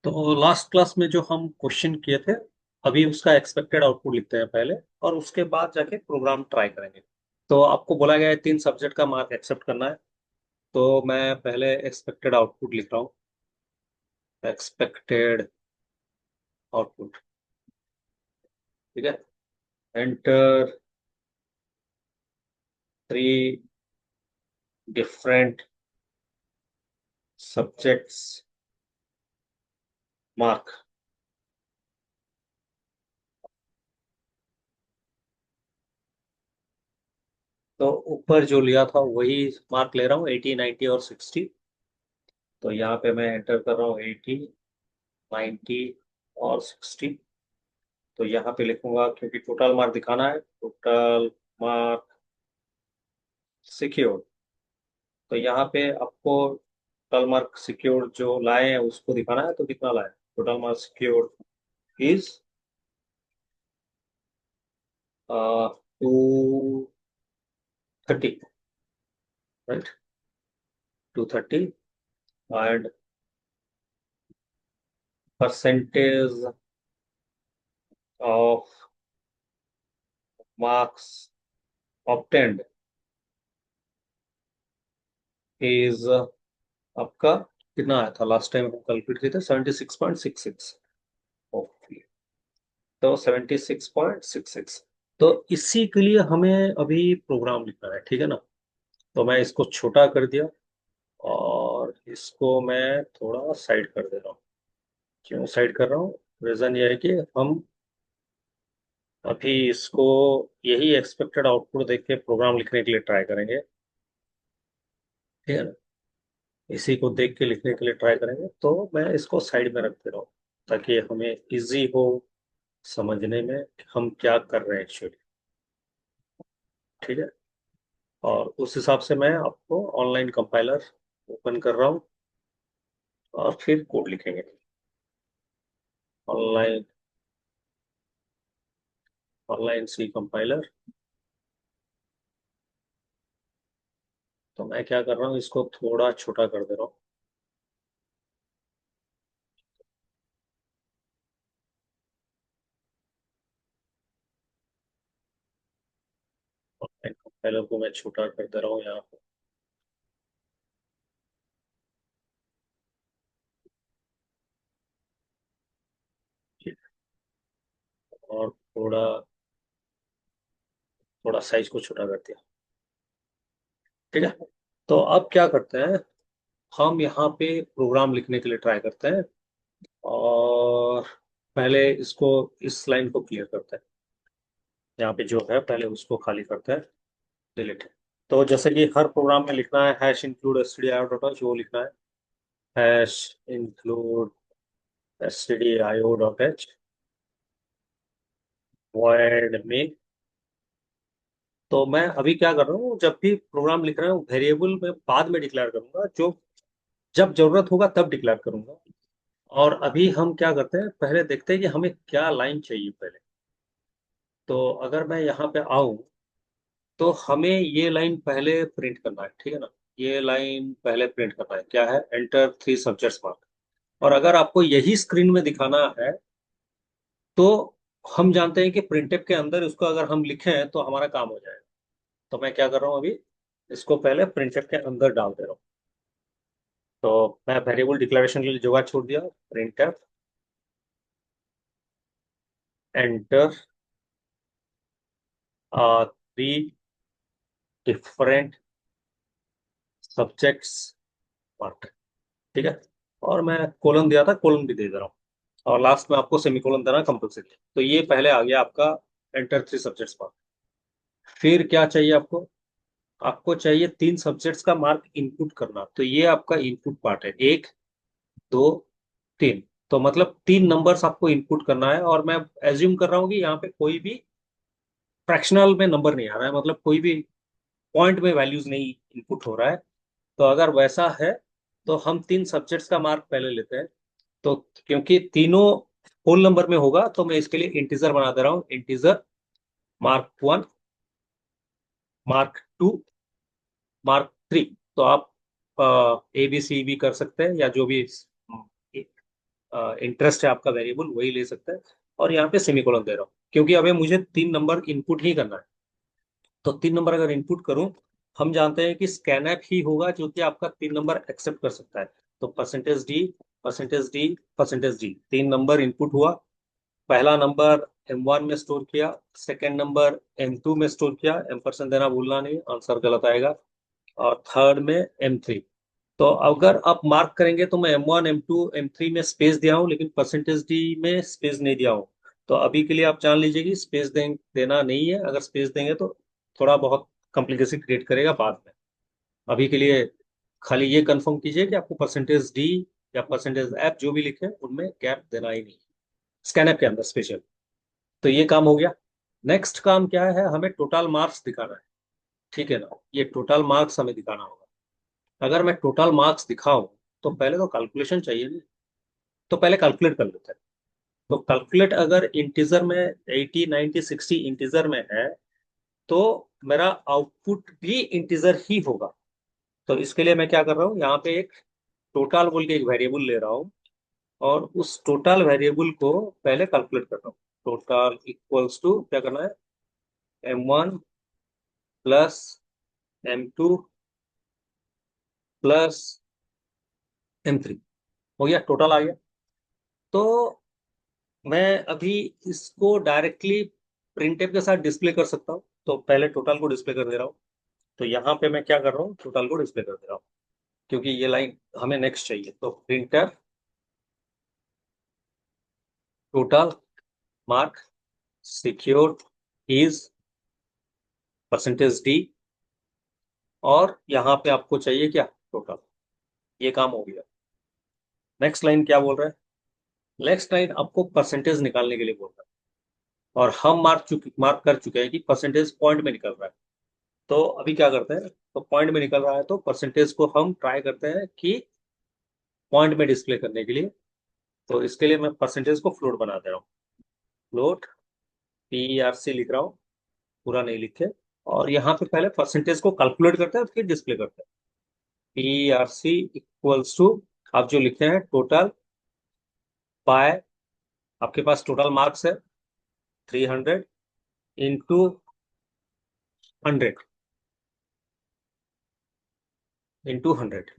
तो last class में जो हम क्वेश्चन किए थे, अभी उसका एक्सपेक्टेड आउटपुट लिखते हैं पहले, और उसके बाद जाके प्रोग्राम ट्राई करेंगे। तो आपको बोला गया है 3 सब्जेक्ट का मार्क एक्सेप्ट करना है। तो मैं पहले एक्सपेक्टेड आउटपुट लिख रहा हूँ। Expected output. ठीक है। Enter 3 different subjects mark. तो ऊपर जो लिया था वही मार्क ले रहा हूँ, 80, 90 और 60। तो यहाँ पे मैं एंटर कर रहा हूँ 80, 90 और 60। तो यहाँ पे लिखूंगा क्योंकि टोटल मार्क दिखाना है, टोटल मार्क सिक्योर्ड। तो यहाँ पे आपको टोटल मार्क सिक्योर्ड जो लाए हैं उसको दिखाना है, तो कितना लाए? Total mark secured is 230, right? 230। And percentage of marks obtained is आपका कितना आया था लास्ट टाइम हम कैलकुलेट किए थे? 76.66। ओके। तो 76.66। तो इसी के लिए हमें अभी प्रोग्राम लिखना है, ठीक है ना? तो मैं इसको छोटा कर दिया और इसको मैं थोड़ा साइड कर दे रहा हूँ। क्यों साइड कर रहा हूँ? रीजन ये है कि हम अभी इसको यही एक्सपेक्टेड आउटपुट देख के प्रोग्राम लिखने के लिए ट्राई करेंगे, ठीक है ना? इसी को देख के लिखने के लिए ट्राई करेंगे, तो मैं इसको साइड में रखते रहूँ ताकि हमें इजी हो समझने में कि हम क्या कर रहे हैं एक्चुअली। ठीक है। और उस हिसाब से मैं आपको ऑनलाइन कंपाइलर ओपन कर रहा हूँ और फिर कोड लिखेंगे। Online online C compiler. तो मैं क्या कर रहा हूँ, इसको थोड़ा छोटा कर दे रहा हूँ। ऑनलाइन कंपाइलर को मैं छोटा कर दे रहा हूँ यहाँ पे। ठीक है। और थोड़ा थोड़ा साइज को छोटा कर दिया। ठीक है। तो अब क्या करते हैं, हम यहाँ पे प्रोग्राम लिखने के लिए ट्राई करते हैं। और पहले इसको, इस लाइन को क्लियर करते हैं। यहाँ पे जो है पहले उसको खाली करते हैं, डिलीट। तो जैसे कि हर प्रोग्राम में लिखना है hash include stdio dot h, वो लिखना है hash include stdio dot h void में। तो मैं अभी क्या कर रहा हूँ, जब भी प्रोग्राम लिख रहा हूँ वेरिएबल में बाद में डिक्लेयर करूंगा, जो जब जरूरत होगा तब डिक्लेयर करूंगा। और अभी हम क्या करते हैं, पहले देखते हैं कि हमें क्या लाइन चाहिए पहले। तो अगर मैं यहाँ पे आऊँ, तो हमें ये लाइन पहले प्रिंट करना है, ठीक है ना? ये लाइन पहले प्रिंट करना है, क्या है? Enter 3 subjects mark. और अगर आपको यही स्क्रीन में दिखाना है, तो हम जानते हैं कि प्रिंटफ के अंदर उसको अगर हम लिखें तो हमारा काम हो जाएगा। तो मैं क्या कर रहा हूँ अभी, इसको पहले प्रिंटफ के अंदर डाल दे रहा हूँ। तो मैं वेरिएबल डिक्लेरेशन के लिए जगह छोड़ दिया, printf enter 3 different subjects mark. ठीक है। और मैं कोलन दिया था, कोलन भी दे दे रहा हूँ। और लास्ट में आपको सेमीकोलन देना कंपलसरी। तो ये पहले आ गया आपका एंटर 3 सब्जेक्ट्स मार्क। फिर क्या चाहिए आपको? आपको चाहिए 3 सब्जेक्ट्स का मार्क इनपुट करना। तो ये आपका इनपुट पार्ट है, 1, 2, 3। तो मतलब 3 नंबर्स आपको इनपुट करना है। और मैं एज्यूम कर रहा हूँ कि यहाँ पे कोई भी फ्रैक्शनल में नंबर नहीं आ रहा है, मतलब कोई भी पॉइंट में वैल्यूज नहीं इनपुट हो रहा है। तो अगर वैसा है, तो हम 3 सब्जेक्ट्स का मार्क पहले लेते हैं। तो क्योंकि तीनों होल नंबर में होगा, तो मैं इसके लिए इंटीजर बना दे रहा हूँ। Integer mark 1, mark 2, mark 3। तो आप ए बी सी भी कर सकते हैं, या जो भी इंटरेस्ट है आपका वेरिएबल वही ले सकता है। और यहाँ पे सेमीकोलन दे रहा हूँ क्योंकि अभी मुझे 3 नंबर इनपुट ही करना है। तो 3 नंबर अगर इनपुट करूं, हम जानते हैं कि स्कैनएप ही होगा जो कि आपका 3 नंबर एक्सेप्ट कर सकता है। तो percentage D, percentage D, percentage D, 3 number input हुआ। पहला नंबर M1 में स्टोर किया, सेकंड नंबर M2 में स्टोर किया, एम्परसेंड देना भूलना नहीं, आंसर गलत आएगा। और थर्ड में M3। तो अगर आप मार्क करेंगे तो मैं M1 M2 M3 में स्पेस दिया हूँ लेकिन परसेंटेज डी में स्पेस नहीं दिया हूँ। तो अभी के लिए आप जान लीजिए कि स्पेस देना नहीं है। अगर स्पेस देंगे तो थोड़ा बहुत कॉम्प्लिकेशन क्रिएट करेगा बाद में। अभी के लिए खाली ये कंफर्म कीजिए कि आपको परसेंटेज डी या परसेंटेज एफ जो भी लिखे उनमें गैप देना ही नहीं, स्कैन के अंदर स्पेशल। तो ये काम हो गया। नेक्स्ट काम क्या है, हमें टोटल मार्क्स दिखाना है। ठीक है ना, ये टोटल मार्क्स हमें दिखाना होगा। अगर मैं टोटल मार्क्स दिखाऊं तो पहले तो कैलकुलेशन चाहिए ना। तो पहले कैलकुलेट कर लेते हैं। तो कैलकुलेट अगर इंटीजर में 80 90 60 इंटीजर में है तो मेरा आउटपुट भी इंटीजर ही होगा। तो इसके लिए मैं क्या कर रहा हूँ, यहाँ पे एक टोटल बोल के एक वेरिएबल ले रहा हूँ और उस टोटल वेरिएबल को पहले कैलकुलेट कर रहा हूँ। टोटल इक्वल्स टू क्या करना है, M1 plus M2 plus M3। हो गया, टोटल आ गया। तो मैं अभी इसको डायरेक्टली प्रिंटफ के साथ डिस्प्ले कर सकता हूँ। तो पहले टोटल को डिस्प्ले कर दे रहा हूँ। तो यहाँ पे मैं क्या कर रहा हूँ, टोटल को डिस्प्ले कर दे रहा हूँ क्योंकि ये लाइन हमें नेक्स्ट चाहिए। तो printf total mark secure is percentage D. और यहाँ पे आपको चाहिए क्या, टोटल। ये काम हो गया। नेक्स्ट लाइन क्या बोल रहा है, नेक्स्ट लाइन आपको परसेंटेज निकालने के लिए बोल रहा है। और हम मार्क कर चुके हैं कि परसेंटेज पॉइंट में निकल रहा है। तो अभी क्या करते हैं, तो पॉइंट में निकल रहा है तो परसेंटेज को हम ट्राई करते हैं कि पॉइंट में डिस्प्ले करने के लिए। तो इसके लिए मैं परसेंटेज को फ्लोट बना दे रहा हूँ। फ्लोट PERC लिख रहा हूँ, पूरा नहीं लिखे। और यहाँ पे पहले परसेंटेज को कैलकुलेट करते हैं और फिर डिस्प्ले करते हैं। PERC इक्वल्स टू, आप जो लिखते हैं टोटल बाय, आपके पास टोटल मार्क्स है 300 इंटू 100 इंटू 100।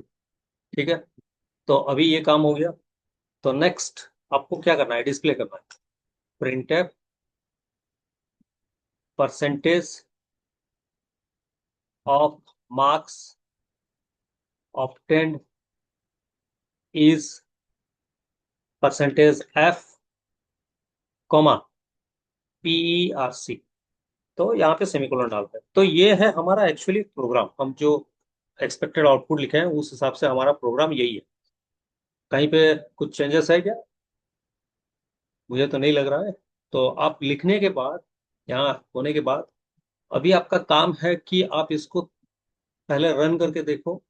ठीक है, तो अभी ये काम हो गया। तो नेक्स्ट आपको क्या करना है, डिस्प्ले करना है। Printf percentage of marks obtained is percentage F comma PERC। तो यहाँ पे सेमीकोलन डालते हैं। तो ये है हमारा एक्चुअली प्रोग्राम। हम जो एक्सपेक्टेड आउटपुट लिखे हैं उस हिसाब से हमारा प्रोग्राम यही है। कहीं पे कुछ चेंजेस है क्या, मुझे तो नहीं लग रहा है। तो आप लिखने के बाद, यहाँ होने के बाद, अभी आपका काम है कि आप इसको पहले रन करके देखो।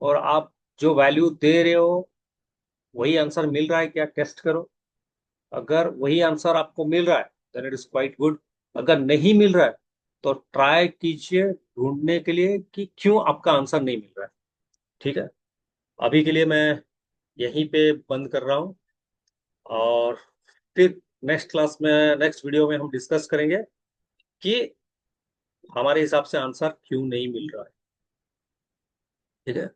और आप जो वैल्यू दे रहे हो वही आंसर मिल रहा है क्या, टेस्ट करो। अगर वही आंसर आपको मिल रहा है then it is quite good. अगर नहीं मिल रहा है तो ट्राई कीजिए ढूंढने के लिए कि क्यों आपका आंसर नहीं मिल रहा है। ठीक है, अभी के लिए मैं यहीं पे बंद कर रहा हूँ। और फिर नेक्स्ट क्लास में, नेक्स्ट वीडियो में हम डिस्कस करेंगे कि हमारे हिसाब से आंसर क्यों नहीं मिल रहा है। ठीक है।